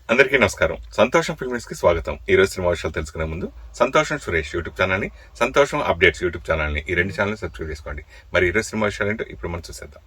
అందరికీ నమస్కారం. సంతోషం ఫిల్మ్స్ కి స్వాగతం. ఈ రోజు సినిమా విషయాలు తెలుసుకునే ముందు సంతోషం సురేష్ యూట్యూబ్ ఛానల్ ని, సంతోషం అప్డేట్స్ యూట్యూబ్ ఛానల్ ని, ఈ రెండు ఛానల్ సబ్స్క్రైబ్ చేసుకోండి. మరి ఈ రోజు సినిమా విషయాలు ఏంటో ఇప్పుడు మనం చూసేద్దాం.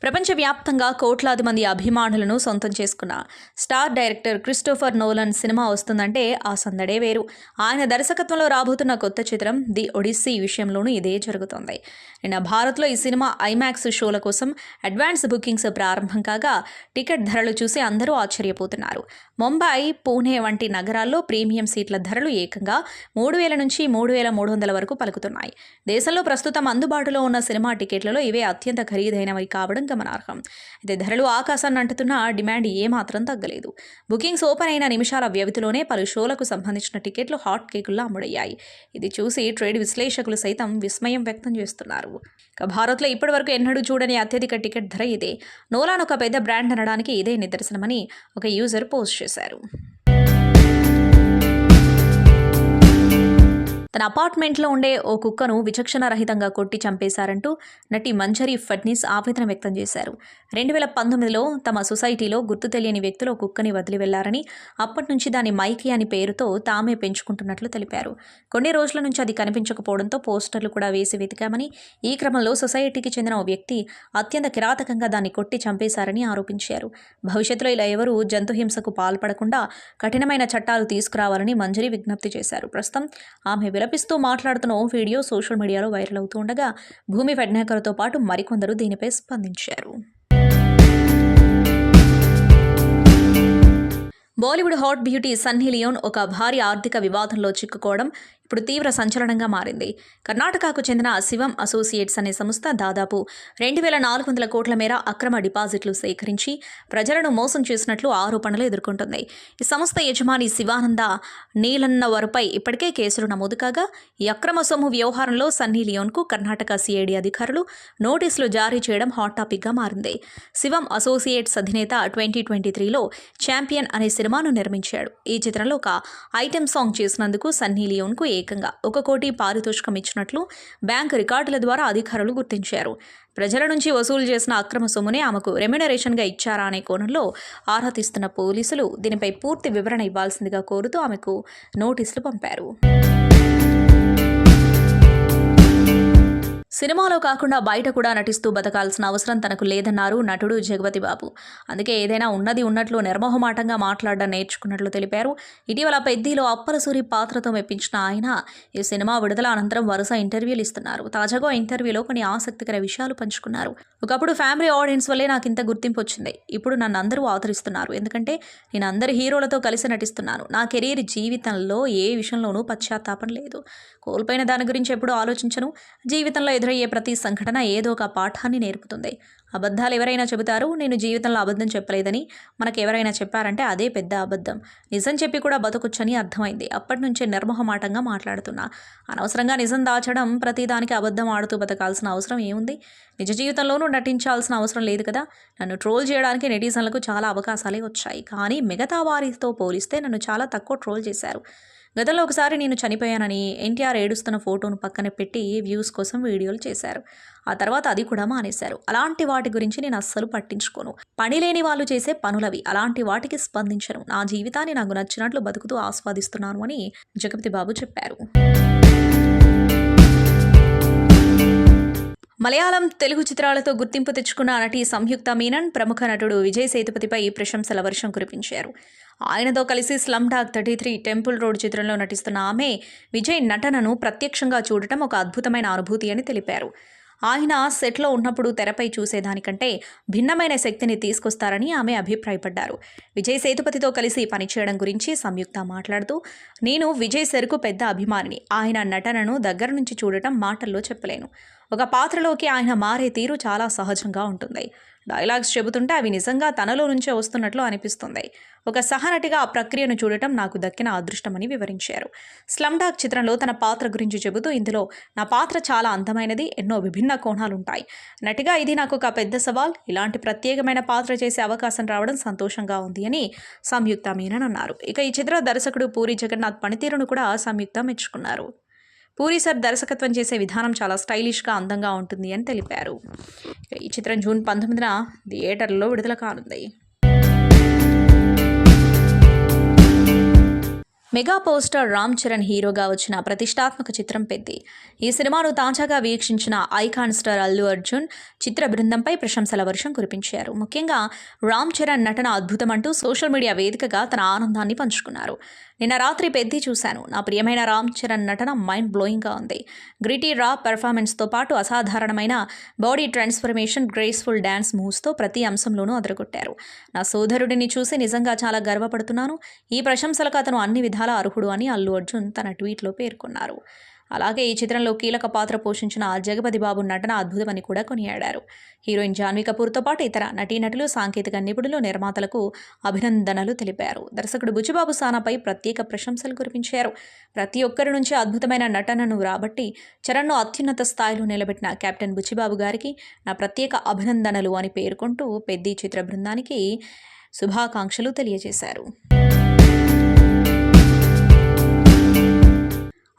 ప్రపంచవ్యాప్తంగా కోట్లాది మంది అభిమానులను సొంతం చేసుకున్న star director Christopher Nolan cinema వస్తుందంటే ఆ సందడే వేరు. ఆయన దర్శకత్వంలో రాబోతున్న కొత్త చిత్రం ది ఒడిస్సీ విషయంలోనూ ఇదే జరుగుతోంది. నిన్న భారత్లో ఈ సినిమా ఐమాక్స్ షోల కోసం అడ్వాన్స్ బుకింగ్స్ ప్రారంభం కాగా టికెట్ ధరలు చూసి అందరూ ఆశ్చర్యపోతున్నారు. ముంబై, పూణే వంటి నగరాల్లో ప్రీమియం సీట్ల ధరలు ఏకంగా 3,000 నుంచి 3,300 వరకు పలుకుతున్నాయి. దేశంలో ప్రస్తుతం అందుబాటులో ఉన్న సినిమా టికెట్లలో ఇవే అత్యంత ఖరీదైనవి కావడం గమనార్హం. అయితే ధరలు ఆకాశాన్ని అంటుతున్న డిమాండ్ ఏమాత్రం తగ్గలేదు. బుకింగ్స్ ఓపెన్ అయిన నిమిషాల వ్యవధిలోనే పలు షోలకు సంబంధించిన టికెట్లు హాట్ కేకుల్లా అమ్ముడయ్యాయి. ఇది చూసి ట్రేడ్ విశ్లేషకులు సైతం విస్మయం వ్యక్తం చేస్తున్నారు. భారత్లో ఇప్పటివరకు ఎన్నడూ చూడని అత్యధిక టికెట్ ధర ఇదే. నోలాన్ ఒక పెద్ద బ్రాండ్ అనడానికి ఇదే నిదర్శనమని ఒక యూజర్ పోస్ట్ చేశారు. తన అపార్ట్మెంట్లో ఉండే ఓ కుక్కను విచక్షణరహితంగా కొట్టి చంపేశారంటూ నటి మంజరి ఫడ్నీస్ ఆవేదన వ్యక్తం చేశారు. 2019లో తమ సొసైటీలో గుర్తు తెలియని వ్యక్తులు ఓ కుక్కని వదిలి వెళ్లారని, అప్పటి నుంచి దాని మైకీ అని పేరుతో తామే పెంచుకుంటున్నట్లు తెలిపారు. కొన్ని రోజుల నుంచి అది కనిపించకపోవడంతో పోస్టర్లు కూడా వేసి వెతికామని, ఈ క్రమంలో సొసైటీకి చెందిన ఓ వ్యక్తి అత్యంత కిరాతకంగా దాన్ని కొట్టి చంపేశారని ఆరోపించారు. భవిష్యత్తులో ఇలా ఎవరూ జంతుహింసకు పాల్పడకుండా కఠినమైన చట్టాలు తీసుకురావాలని మంజరి విజ్ఞప్తి చేశారు. ప్రస్తుతం ఆమె విలపిస్తూ మాట్లాడుతున్న ఓ వీడియో సోషల్ మీడియాలో వైరల్ అవుతూ ఉండగా భూమి ఫెడ్నేకర్తో పాటు మరికొందరు దీనిపై స్పందించారు. బాలీవుడ్ హాట్ బ్యూటీ సన్నీ లియోన్ ఒక భారీ ఆర్థిక వివాదంలో చిక్కుకోవడం ఇప్పుడు తీవ్ర సంచలనంగా మారింది. కర్ణాటకకు చెందిన శివం అసోసియేట్స్ అనే సంస్థ దాదాపు 2,400 కోట్ల మేర అక్రమ డిపాజిట్లు సేకరించి ప్రజలను మోసం చేసినట్లు ఆరోపణలు ఎదుర్కొంటుంది. ఈ సంస్థ యజమాని శివానంద నీలన్నవరుపై ఇప్పటికే కేసులు నమోదు కాగా, ఈ అక్రమ సొమ్ము వ్యవహారంలో సన్నీ లియోన్కు కర్ణాటక సిఐడి అధికారులు నోటీసులు జారీ చేయడం హాట్ టాపిక్గా మారింది. శివం అసోసియేట్స్ అధినేత 2023లో ఛాంపియన్ అనే సినిమాను నిర్మించాడు. ఈ చిత్రంలో ఒక ఐటెం సాంగ్ చేసినందుకు సన్నీ లియోన్కు ఏకంగా 1 కోటి పారితోషికం ఇచ్చినట్లు బ్యాంకు రికార్డుల ద్వారా అధికారులు గుర్తించారు. ప్రజల నుంచి వసూలు చేసిన అక్రమ సొమ్మునే ఆమెకు రెమ్యునరేషన్గా ఇచ్చారా అనే కోణంలో ఆరా తీస్తున్న పోలీసులు దీనిపై పూర్తి వివరణ ఇవ్వాల్సిందిగా కోరుతూ ఆమెకు నోటీసులు పంపారు. సినిమాలో కాకుండా బయట కూడా నటిస్తూ బతకాల్సిన అవసరం తనకు లేదన్నారు నటుడు జగపతి బాబు. అందుకే ఏదైనా ఉన్నది ఉన్నట్లు నిర్మోహమాటంగా మాట్లాడడం నేర్చుకున్నట్లు తెలిపారు. ఇటీవల పెద్దిలో అప్పలసూరి పాత్రతో మెప్పించిన ఆయన ఈ సినిమా విడుదల అనంతరం వరుస ఇంటర్వ్యూలు ఇస్తున్నారు. తాజాగా ఇంటర్వ్యూలో కొన్ని ఆసక్తికర విషయాలు పంచుకున్నారు. ఒకప్పుడు ఫ్యామిలీ ఆడియన్స్ వల్లే నాకు ఇంత గుర్తింపు వచ్చింది. ఇప్పుడు నన్ను అందరూ ఆదరిస్తున్నారు. ఎందుకంటే నేను అందరి హీరోలతో కలిసి నటిస్తున్నాను. నా కెరీర్ జీవితంలో ఏ విషయంలోనూ పశ్చాత్తాపం లేదు. కోల్పోయిన దాని గురించి ఎప్పుడూ ఆలోచించను. జీవితంలో ఎదురయ్యే ప్రతి సంఘటన ఏదో ఒక పాఠాన్ని నేర్పుతుంది. అబద్ధాలు ఎవరైనా చెబుతారు. నేను జీవితంలో అబద్ధం చెప్పలేదని మనకు ఎవరైనా చెప్పారంటే అదే పెద్ద అబద్ధం. నిజం చెప్పి కూడా బతకొచ్చని అర్థమైంది. అప్పటి నుంచే నిర్మోహమాటంగా మాట్లాడుతున్నా. అనవసరంగా నిజం దాచడం, ప్రతిదానికి అబద్ధం ఆడుతూ బతకాల్సిన అవసరం ఏముంది? నిజ జీవితంలోనూ నటించాల్సిన అవసరం లేదు కదా. నన్ను ట్రోల్ చేయడానికి నెటిజన్లకు చాలా అవకాశాలే వచ్చాయి. కానీ మిగతా వారితో పోలిస్తే నన్ను చాలా తక్కువ ట్రోల్ చేశారు. గతంలో ఒకసారి నేను చనిపోయానని ఎన్టీఆర్ ఏడుస్తున్న ఫోటోను పక్కన పెట్టి వ్యూస్ కోసం వీడియోలు చేశారు. ఆ తర్వాత అది కూడా మానేశారు. అలాంటి వాటి గురించి నేను అస్సలు పట్టించుకోను. పని లేని వాళ్ళు చేసే పనులవి. అలాంటి వాటికి స్పందించను. నా జీవితాన్ని నాకు నచ్చినట్లు బతుకుతూ ఆస్వాదిస్తున్నాను అని జగపతి బాబు చెప్పారు. మలయాళం, తెలుగు చిత్రాలతో గుర్తింపు తెచ్చుకున్న నటి సంయుక్త మీనన్ ప్రముఖ నటుడు విజయ్ సేతుపతిపై ప్రశంసల వర్షం కురిపించారు. ఆయనతో కలిసి స్లమ్ డాగ్ 33 టెంపుల్ రోడ్ చిత్రంలో నటిస్తున్న ఆమె విజయ్ నటనను ప్రత్యక్షంగా చూడటం ఒక అద్భుతమైన అనుభూతి అని తెలిపారు. ఆయన సెట్లో ఉన్నప్పుడు తెరపై చూసేదానికంటే భిన్నమైన శక్తిని తీసుకొస్తారని ఆమె అభిప్రాయపడ్డారు. విజయ్ సేతుపతితో కలిసి పనిచేయడం గురించి సంయుక్త మాట్లాడుతూ, నేను విజయ్ సరుకు పెద్ద అభిమానిని. ఆయన నటనను దగ్గర నుంచి చూడటం మాటల్లో చెప్పలేను. ఒక పాత్రలోకి ఆయన మారే తీరు చాలా సహజంగా ఉంటుంది. డైలాగ్స్ చెబుతుంటే అవి నిజంగా తనలో నుంచే వస్తున్నట్లు అనిపిస్తుంది. ఒక సహనటిగా ఆ ప్రక్రియను చూడటం నాకు దక్కిన అదృష్టమని వివరించారు. స్లమ్ డాగ్ చిత్రంలో తన పాత్ర గురించి చెబుతూ, ఇందులో నా పాత్ర చాలా అందమైనది. ఎన్నో విభిన్న కోణాలుంటాయి. నటిగా ఇది నాకు ఒక పెద్ద సవాల్. ఇలాంటి ప్రత్యేకమైన పాత్ర చేసే అవకాశం రావడం సంతోషంగా ఉంది అని సంయుక్త మీనన్ అన్నారు. ఇక ఈ చిత్ర దర్శకుడు పూరి జగన్నాథ్ పనితీరును కూడా సంయుక్త మెచ్చుకున్నారు. పూరి సర్ దర్శకత్వం చేసే విధానం చాలా స్టైలిష్గా అందంగా ఉంటుంది అని తెలిపారు. ఈ చిత్రం జూన్ 19న థియేటర్లలో విడుదల కానుంది. Mega power star Ram Charan హీరోగా వచ్చిన ప్రతిష్టాత్మక చిత్రం పెద్ది. ఈ సినిమాను తాజాగా వీక్షించిన ఐకాన్ స్టార్ అల్లు అర్జున్ చిత్ర బృందంపై ప్రశంసల వర్షం కురిపించారు. ముఖ్యంగా రామ్ చరణ్ నటన అద్భుతమంటూ సోషల్ మీడియా వేదికగా తన ఆనందాన్ని పంచుకున్నారు. నిన్న రాత్రి పెద్ది చూశాను. నా ప్రియమైన రామ్ చరణ్ నటన మైండ్ బ్లోయింగ్గా ఉంది. గ్రిటీ రా పెర్ఫార్మెన్స్తో పాటు అసాధారణమైన బాడీ ట్రాన్స్ఫర్మేషన్, గ్రేస్ఫుల్ డ్యాన్స్ మూవ్స్తో ప్రతి అంశంలోనూ అదరగొట్టారు. నా సోదరుడిని చూసి నిజంగా చాలా గర్వపడుతున్నాను. ఈ ప్రశంసలకు అతను అన్ని విధాల అర్హుడు అని అల్లు అర్జున్ తన ట్వీట్లో పేర్కొన్నారు. అలాగే ఈ చిత్రంలో కీలక పాత్ర పోషించిన జగపతి బాబు నటన అద్భుతమని కూడా కొనియాడారు. హీరోయిన్ జాన్వీ కపూర్తో పాటు ఇతర నటీనటులు, సాంకేతిక నిపుణులు, నిర్మాతలకు అభినందనలు తెలిపారు. దర్శకుడు బుచ్చిబాబు సానాపై ప్రత్యేక ప్రశంసలు కురిపించారు. ప్రతి ఒక్కరి నుంచి అద్భుతమైన నటనను రాబట్టి చరణ్ను అత్యున్నత స్థాయిలో నిలబెట్టిన కెప్టెన్ బుచ్చిబాబు గారికి నా ప్రత్యేక అభినందనలు అని పేర్కొంటూ పెద్ది చిత్ర బృందానికి శుభాకాంక్షలు తెలియజేశారు.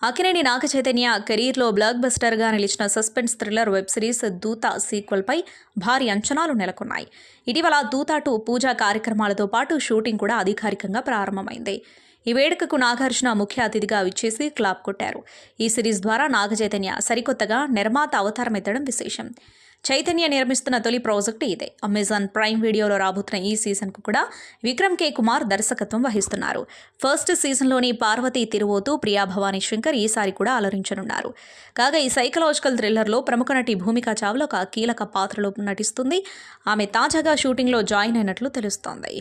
అక్కినేని నాగ చైతన్య కెరీర్లో బ్లాక్ బస్టర్గా నిలిచిన సస్పెన్స్ థ్రిల్లర్ వెబ్ సిరీస్ దూత సీక్వెల్పై భారీ అంచనాలు నెలకొన్నాయి. ఇటీవల దూత 2 పూజా కార్యక్రమాలతో పాటు షూటింగ్ కూడా అధికారికంగా ప్రారంభమైంది. ఈ వేడుకకు నాగార్జున ముఖ్య అతిథిగా విచ్చేసి క్లాప్ కొట్టారు. ఈ సిరీస్ ద్వారా నాగ చైతన్య సరికొత్తగా నిర్మాత అవతారమెత్తడం విశేషం. చైతన్య నిర్మిస్తున్న తొలి ప్రాజెక్టు ఇదే. అమెజాన్ ప్రైమ్ వీడియోలో రాబోతున్న ఈ సీజన్కు కూడా విక్రమ్ కే కుమార్ దర్శకత్వం వహిస్తున్నారు. ఫస్ట్ సీజన్లోని పార్వతీ తిరువోతు, ప్రియా భవానీ శంకర్ ఈసారి కూడా అలరించనున్నారు. కాగా ఈ సైకలాజికల్ థ్రిల్లర్లో ప్రముఖ నటి భూమికా చావ్లా ఒక కీలక పాత్రలో నటిస్తుంది. ఆమె తాజాగా షూటింగ్లో జాయిన్ అయినట్లు తెలుస్తోంది.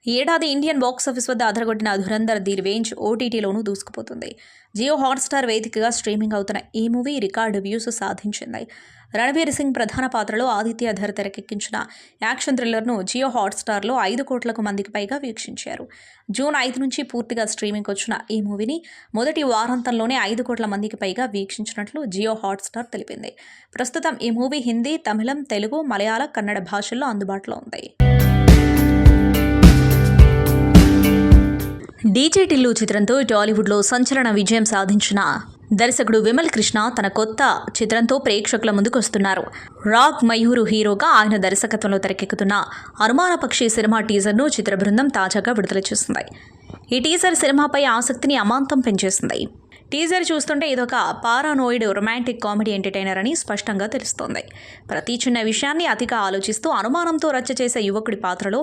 ఈ ఏడాది ఇండియన్ బాక్సాఫీస్ వద్ద అదరగొట్టిన ధురంధర్ ది రివెంజ్ ఓటీటీలోనూ దూసుకుపోతుంది. జియో హాట్స్టార్ వేదికగా స్ట్రీమింగ్ అవుతున్న ఈ మూవీ రికార్డు వ్యూస్ సాధించింది. రణబీర్ సింగ్ ప్రధాన పాత్రలో ఆదిత్య ధర్ తెరకెక్కించిన యాక్షన్ థ్రిల్లర్ను జియో హాట్స్టార్లో 5 కోట్లకు మందికి పైగా వీక్షించారు. జూన్ 5 నుంచి పూర్తిగా స్ట్రీమింగ్కి వచ్చిన ఈ మూవీని మొదటి వారాంతంలోనే 5 కోట్ల మందికి పైగా వీక్షించినట్లు జియో హాట్స్టార్ తెలిపింది. ప్రస్తుతం ఈ మూవీ హిందీ, తమిళం, తెలుగు, మలయాళ, కన్నడ భాషల్లో అందుబాటులో ఉంది. డీజే టిల్లు చిత్రంతో టాలీవుడ్లో సంచలన విజయం సాధించిన దర్శకుడు విమల్ కృష్ణ తన కొత్త చిత్రంతో ప్రేక్షకుల ముందుకు వస్తున్నారు. రాగ్ మయూరు హీరోగా ఆయన దర్శకత్వంలో తెరకెక్కుతున్న అనుమాన పక్షి సినిమా టీజర్ను చిత్ర బృందం తాజాగా విడుదల చేసింది. ఈ టీజర్ సినిమాపై ఆసక్తిని అమాంతం పెంచేసింది. టీజర్ చూస్తుంటే ఇదొక పారానోయిడ్ రొమాంటిక్ కామెడీ ఎంటర్టైనర్ అని స్పష్టంగా తెలుస్తోంది. ప్రతి చిన్న విషయాన్ని అతిగా ఆలోచిస్తూ అనుమానంతో రచ్చ చేసే యువకుడి పాత్రలో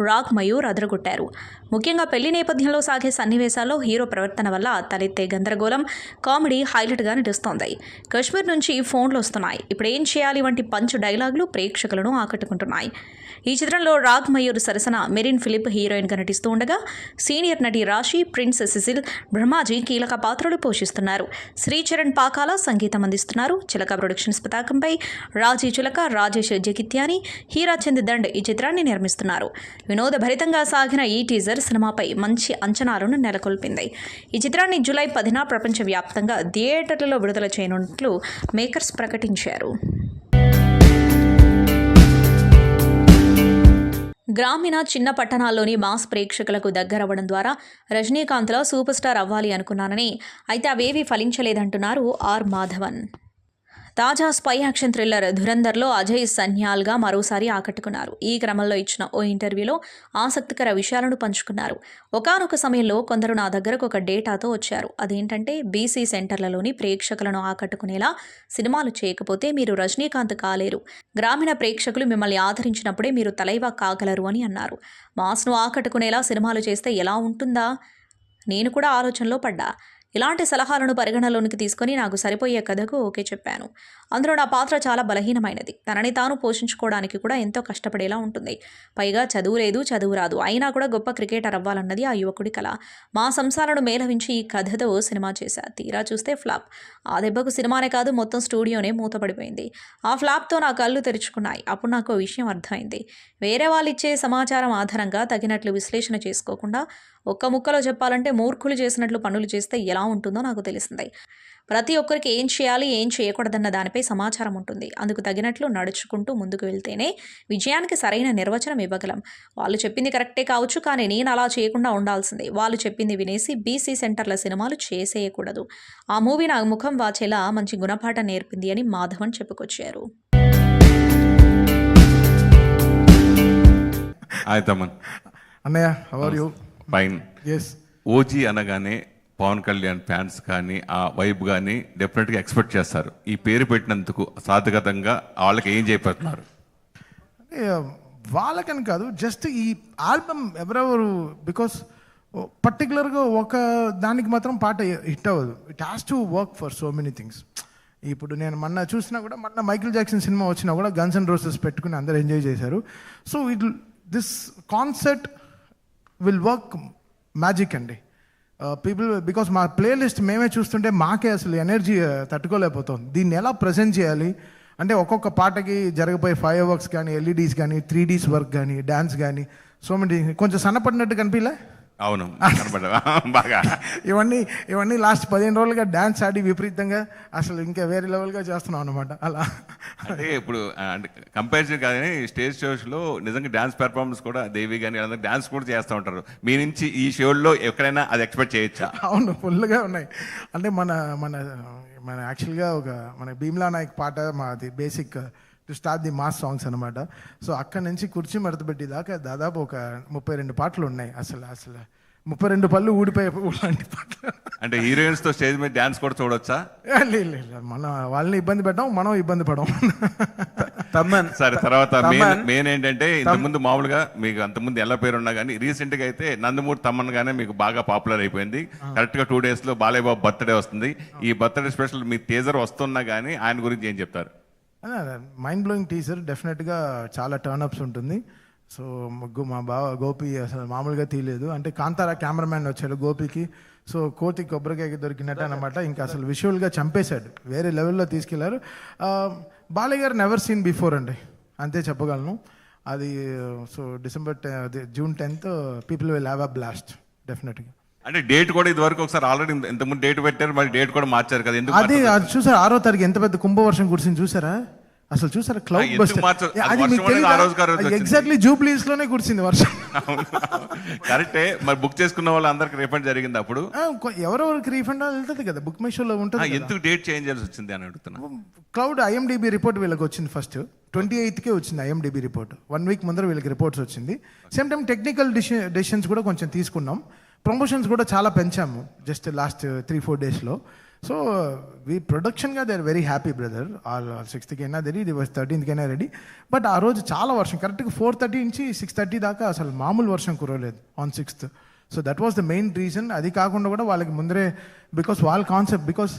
రాగ్ మయూర్ అదరగొట్టారు. ముఖ్యంగా పెళ్లి నేపథ్యంలో సాగే సన్నివేశాల్లో హీరో ప్రవర్తన వల్ల తలెత్తే గందరగోళం, కామెడీ హైలైట్గా నడుస్తోంది. కశ్మీర్ నుంచి ఫోన్లు వస్తున్నాయి, ఇప్పుడు ఏం చేయాలి వంటి పంచ్ డైలాగులు ప్రేక్షకులను ఆకట్టుకుంటున్నాయి. ఈ చిత్రంలో రాగ్ మయూర్ సరసన మెరిన్ ఫిలిప్ హీరోయిన్గా నటిస్తూ ఉండగా సీనియర్ నటి రాశి, ప్రిన్స్ సిసిల్, బ్రహ్మాజీ కీలక పాత్రలు పోషిస్తున్నారు. శ్రీచరణ్ పాకాల సంగీతం అందిస్తున్నారు. చిలక ప్రొడక్షన్స్ పతాకంపై రాజీ చిలక, రాజేష్ జగిత్యాని, హీరాచంద్ దండ్ ఈ చిత్రాన్ని నిర్మిస్తున్నారు. వినోదభరితంగా సాగిన ఈ టీజర్ సినిమాపై మంచి అంచనాలను నెలకొల్పింది. ఈ చిత్రాన్ని జూలై 10న ప్రపంచవ్యాప్తంగా థియేటర్లలో విడుదల చేయనున్నట్లు మేకర్స్ ప్రకటించారు. గ్రామీణ చిన్న పట్టణాల్లోని మాస్ ప్రేక్షకులకు దగ్గరవ్వడం ద్వారా రజనీకాంత్లో సూపర్ స్టార్ అవ్వాలి అనుకున్నానని, అయితే అవేవీ ఫలించలేదంటున్నారు ఆర్ మాధవన్. తాజా స్పై యాక్షన్ థ్రిల్లర్ ధురంధర్లో అజయ్ సన్యాల్గా మరోసారి ఆకట్టుకున్నారు. ఈ క్రమంలో ఇచ్చిన ఓ ఇంటర్వ్యూలో ఆసక్తికర విషయాలను పంచుకున్నారు. ఒకానొక సమయంలో కొందరు నా దగ్గరకు ఒక డేటాతో వచ్చారు. అదేంటంటే బీసీ సెంటర్లలోని ప్రేక్షకులను ఆకట్టుకునేలా సినిమాలు చేయకపోతే మీరు రజనీకాంత్ కాలేరు. గ్రామీణ ప్రేక్షకులు మిమ్మల్ని ఆదరించినప్పుడే మీరు తలైవా కాగలరు అని అన్నారు. మాస్ను ఆకట్టుకునేలా సినిమాలు చేస్తే ఎలా ఉంటుందా? నేను కూడా ఆలోచనలో పడ్డా. ఇలాంటి సలహాలను పరిగణలోనికి తీసుకొని నాకు సరిపోయే కథకు ఓకే చెప్పాను. అందులో నా పాత్ర చాలా బలహీనమైనది. తనని తాను పోషించుకోవడానికి కూడా ఎంతో కష్టపడేలా ఉంటుంది. పైగా చదువు లేదు, చదువు రాదు, అయినా కూడా గొప్ప క్రికెటర్ అవ్వాలన్నది ఆ యువకుడి కల. మా సంసారాలను మేళవించి ఈ కథతో సినిమా చేశా. తీరా చూస్తే ఫ్లాప్. ఆ దెబ్బకు సినిమానే కాదు, మొత్తం స్టూడియోనే మూతపడిపోయింది. ఆ ఫ్లాప్తో నా కళ్ళు తెరుచుకున్నాయి. అప్పుడు నాకు విషయం అర్థమైంది. వేరే వాళ్ళు ఇచ్చే సమాచారం ఆధారంగా తగినట్లు విశ్లేషణ చేసుకోకుండా ఒక్క ముక్కలో చెప్పాలంటే మూర్ఖులు చేసినట్లు పనులు చేస్తే ఎలా ఉంటుందో నాకు తెలిసింది. ప్రతి ఒక్కరికి ఏం చేయాలి, ఏం చేయకూడదన్న దానిపై సమాచారం ఉంటుంది. అందుకు తగినట్లు నడుచుకుంటూ ముందుకు వెళ్తేనే విజయానికి సరైన నిర్వచనం ఇవ్వగలం. వాళ్ళు చెప్పింది కరెక్టే కావచ్చు, కానీ నేను అలా చేయకుండా ఉండాల్సిందే. వాళ్ళు చెప్పింది వినేసి బీసీ సెంటర్ల సినిమాలు చేసేయకూడదు. ఆ మూవీ నా ముఖం వాచేలా మంచి గుణపాఠం నేర్పింది అని మాధవన్ చెప్పుకొచ్చారు. ఆయతమన్ అన్నయ్య, how are you? Fine. Yes, OG అనగానే పవన్ కళ్యాణ్ ఫ్యాన్స్ కానీ ఆ వైబ్ కానీ డెఫినెట్గా ఎక్స్పెక్ట్ చేస్తారు. ఈ పేరు పెట్టినందుకు సాధగతంగా వాళ్ళకి ఏం చేయబోతున్నారు? వాళ్ళకని కాదు, జస్ట్ ఈ ఆల్బమ్ ఎవరెవరు, బికాస్ పర్టికులర్గా ఒక దానికి మాత్రం పాట హిట్ అవ్వదు. It has to work for so many things. ఇప్పుడు నేను మొన్న చూసినా కూడా, మొన్న మైకిల్ జాక్సన్ సినిమా వచ్చినా కూడా గన్స్ అండ్ రోసెస్ పెట్టుకుని అందరూ ఎంజాయ్ చేశారు. So this concept will work magic అండి. పీపుల్, బికాస్ మా ప్లేలిస్ట్ మేమే చూస్తుంటే మాకే అసలు ఎనర్జీ తట్టుకోలేకపోతుంది. దీన్ని ఎలా ప్రజెంట్ చేయాలి అంటే, ఒక్కొక్క పాటకి జరగబోయే ఫైర్ వర్క్స్ కానీ, ఎల్ఈడీస్ కానీ, 3Ds వర్క్ కానీ, డ్యాన్స్ కానీ, సో మెనీ. కొంచెం సన్నపడినట్టు కనిపించలే? అవును, బాగా. ఇవన్నీ లాస్ట్ 15 రోజులుగా డ్యాన్స్ ఆడి విపరీతంగా అసలు ఇంకా వేరే లెవెల్గా చేస్తున్నాం అనమాట. అలా అంటే ఇప్పుడు అంటే కంపారిజన్ కానీ స్టేజ్ షోస్లో నిజంగా డ్యాన్స్ పెర్ఫార్మెన్స్ కూడా దేవి కానీ అందరూ డ్యాన్స్ కూడా చేస్తూ ఉంటారు. మీ నుంచి ఈ షోల్లో ఎక్కడైనా అది ఎక్స్పెక్ట్ చేయొచ్చా? అవును, ఫుల్గా ఉన్నాయి. అంటే మన మన మన యాక్చువల్గా మన భీమ్లా నాయక్ పాట మాది basic to start the mass songs అనమాట. సో అక్కడి నుంచి కుర్చీ మడతపెట్టి దాకా దాదాపు ఒక 32 పాటలు ఉన్నాయి. అసలు 32 పళ్ళు ఊడిపోయే లాంటి పాటలు. అంటే హీరోయిన్స్తో స్టేజ్ మీద డ్యాన్స్ కూడా చూడొచ్చా? లేదు, మనం వాళ్ళని ఇబ్బంది పెట్టాం, మనం ఇబ్బంది పడం. సరే, తర్వాత మెయిన్ ఏంటంటే, ఇంతకుముందు మామూలుగా మీకు అంతకుముందు ఎలా పేరు ఉన్నా కానీ రీసెంట్గా అయితే నందమూరి తమ్మన్ గానే మీకు బాగా పాపులర్ అయిపోయింది. కరెక్ట్గా 2 daysలో బాలయ్య బాబు బర్త్డే వస్తుంది. ఈ బర్త్డే స్పెషల్ మీ టీజర్ వస్తున్నా కానీ ఆయన గురించి ఏం చెప్తారు? మైండ్ బ్లోయింగ్ టీజర్, డెఫినెట్గా చాలా టర్న్అప్స్ ఉంటుంది. సో మా బావ గోపి అసలు మామూలుగా తీయలేదు. అంటే కాంతారా కెమెరామ్యాన్ వచ్చాడు గోపికి. సో కోతి కొబ్బరికాయకి దొరికినట్టు అనమాట. ఇంకా అసలు విజువల్గా చంపేశాడు, వేరే లెవెల్లో తీసుకెళ్లారు. బాలయ్య గారు నెవర్ సీన్ బిఫోర్ అండి, అంతే చెప్పగలను. అది so June 10th people will have a blast డెఫినెట్గా. అంటే డేట్ కూడా ఇది వరకు ఒకసారి ఆల్రెడీ ఇంతకుముందు డేట్ పెట్టారు, మరి డేట్ కూడా మార్చారు కదా, ఎందుకు? అది చూసారా 6వ తారీఖు ఎంత పెద్ద కుంభవర్షం కురిసింది చూసారా? అసలు చూసారా క్లౌడ్ బస్టర్? ఎగ్జాక్ట్లీ జూబ్లీస్ లోనే కురిసింది వర్షం. కరెక్టే. మరి బుక్ చేసుకున్న వాళ్ళందరికి రీఫండ్ జరిగింది అప్పుడు? ఎవరెవరికి రీఫండ్ వెళ్తుంది కదా, బుక్ మై షోలో ఉంటుంది. ఎందుకు డేట్ చేంజ్ చేయాల్సి వచ్చింది అని అడుగుతున్నా. క్లౌడ్ IMDb రిపోర్ట్ వీళ్ళకి వచ్చింది ఫస్ట్ 28th వచ్చింది. IMDb రిపోర్ట్ 1 week ముందర వీళ్ళకి రిపోర్ట్స్ వచ్చింది. సేమ్ టైం టెక్నికల్ డెసిషన్స్ కూడా కొంచెం తీసుకున్నాం. ప్రమోషన్స్ కూడా చాలా పెంచాము జస్ట్ లాస్ట్ 3-4 daysలో. సో వీ ప్రొడక్షన్గా they are very happy brother. 6th అయినా రెడీ, 13th అయినా రెడీ. బట్ ఆ రోజు చాలా వర్షం, కరెక్ట్గా 4:30 నుంచి 6:30 దాకా అసలు మామూలు వర్షం కురవలేదు on 6th. So that was the main reason. అది కాకుండా కూడా వాళ్ళకి ముందరే, బికాస్ వాళ్ళ కాన్సెప్ట్, బికాస్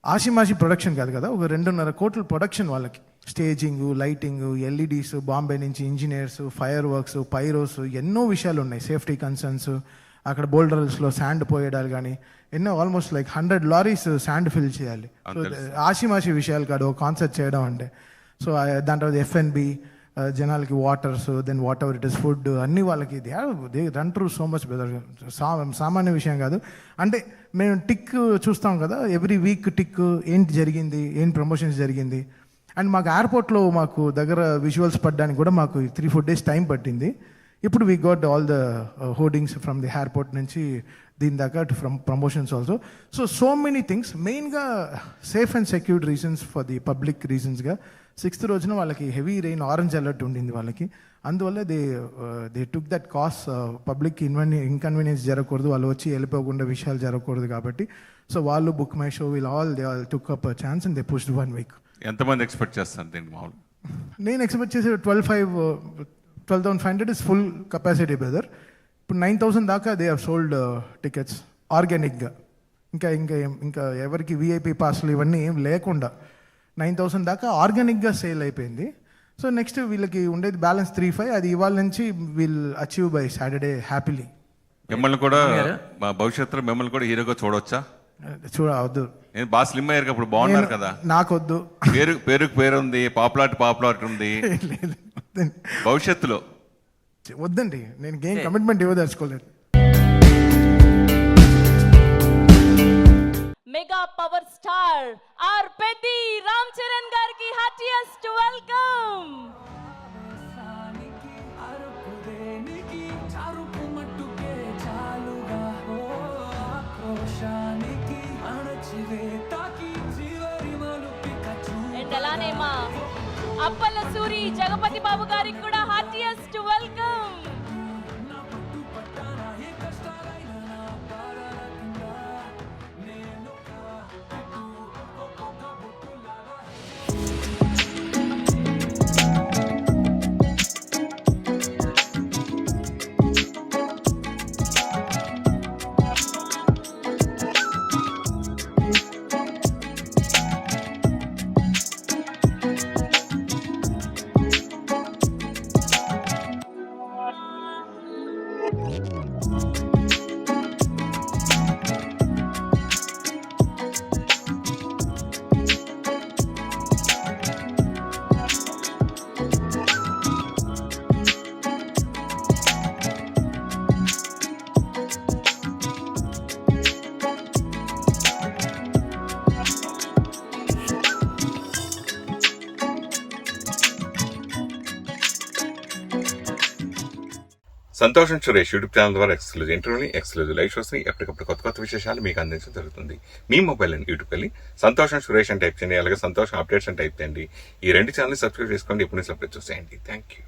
ఆషిమాషి ప్రొడక్షన్ కాదు కదా, ఒక 2.5 కోట్ల ప్రొడక్షన్ వాళ్ళకి. స్టేజింగ్, లైటింగ్, ఎల్ఈడీస్, బాంబే నుంచి ఇంజనీర్స్, ఫైర్ వర్క్స్, పైరోస్, ఎన్నో విషయాలు ఉన్నాయి. సేఫ్టీ కన్సర్న్స్, అక్కడ బోల్డర్స్లో శాండ్ పోయడాలు కానీ ఎన్నో, almost like 100 lorries sand fill చేయాలి. సో ఆషిమాషి విషయాలు కాదు ఒక కాన్సర్ట్ చేయడం అంటే. సో దాని తర్వాత F&B, జనాలకి waters, then whatever it is food, అన్ని వాళ్ళకి they run through so much bother. సామాన్య విషయం కాదు. అంటే మేము టిక్ చూస్తాం కదా, ఎవ్రీ వీక్ టిక్ ఏంటి జరిగింది, ఏంటి ప్రమోషన్స్ జరిగింది. అండ్ మాకు ఎయిర్పోర్ట్లో మాకు దగ్గర విజువల్స్ పడడానికి కూడా మాకు 3-4 days టైం పట్టింది. ఇప్పుడు we got all the hoardings from the airport నుంచి దీని దాకా from promotions also. So many things. మెయిన్గా safe and secured reasons for the public రీజన్స్గా 6th రోజున వాళ్ళకి హెవీ రెయిన్, ఆరెంజ్ అలర్ట్ ఉండింది వాళ్ళకి. అందువల్ల they took that cos. Public inconvenience జరగకూడదు, వాళ్ళు వచ్చి వెళ్ళిపోకుండా విషయాలు జరగకూడదు కాబట్టి. సో వాళ్ళు book my show will all they all took up chance and they pushed 1 week. ఎంతమంది ఎక్స్పెక్ట్ చేస్తారు దీనికి మామూలు? నేను ఎక్స్పెక్ట్ చేసే 12,500 ఇస్ ఫుల్ కెపాసిటీ బ్రదర్. ఇప్పుడు 9,000 దాకా దే హ్యావ్ సోల్డ్ టికెట్స్ ఆర్గానిక్గా. ఇంకా ఎవరికి విఐపి పాస్లు ఇవన్నీ ఏం లేకుండా 9,000 దాకా ఆర్గానిక్గా సేల్ అయిపోయింది. సో నెక్స్ట్ వీళ్ళకి ఉండేది బ్యాలెన్స్ 3-5. అది ఇవాళ నుంచి will achieve by Saturday happily. మిమ్మల్ని కూడా మా భవిష్యత్తులో మిమ్మల్ని కూడా హీరోగా చూడవచ్చా? చూడవద్దు, నేను బాగా స్లిమ్ అయ్యారు, అప్పుడు బాగున్నారు కదా. నాకొద్దు. పేరు ఉంది, పాపులారిటీ ఉంది. భవిష్యత్తులో వద్దండి, నేను ఏం కమిట్మెంట్ ఇవ్వదలుచుకోలేదు. Mega power star R Peddi Ram Charan గారికి హార్టియెస్ట్ వెల్కమ్. అండ్ అలానే మా అప్పల సూరి జగపతి బాబు గారికి కూడా హార్టియెస్ట్ వెల్కమ్. సంతోషం సురేష్ యూట్యూబ్ ఛానల్ ద్వారా ఎక్స్క్లూజివ్ ఇంటర్వ్యూని, ఎక్స్క్లూజివ్ లైవ్ షోస్ని, ఎప్పటికప్పుడు కొత్త విశేషాలు మీకు అందించడం జరుగుతుంది. మీ మొబైల్ అని యూట్యూబ్కి వెళ్ళి సంతోషం సురేష్ అని టైప్ చేయండి, అలాగే సంతోషం అప్డేట్స్ అని టైప్ చేయండి. ఈ 2 ఛానల్ సబ్స్క్రైబ్ చేసుకోండి, ఎప్పుడు అప్డేట్ చూసేయండి. Thank you.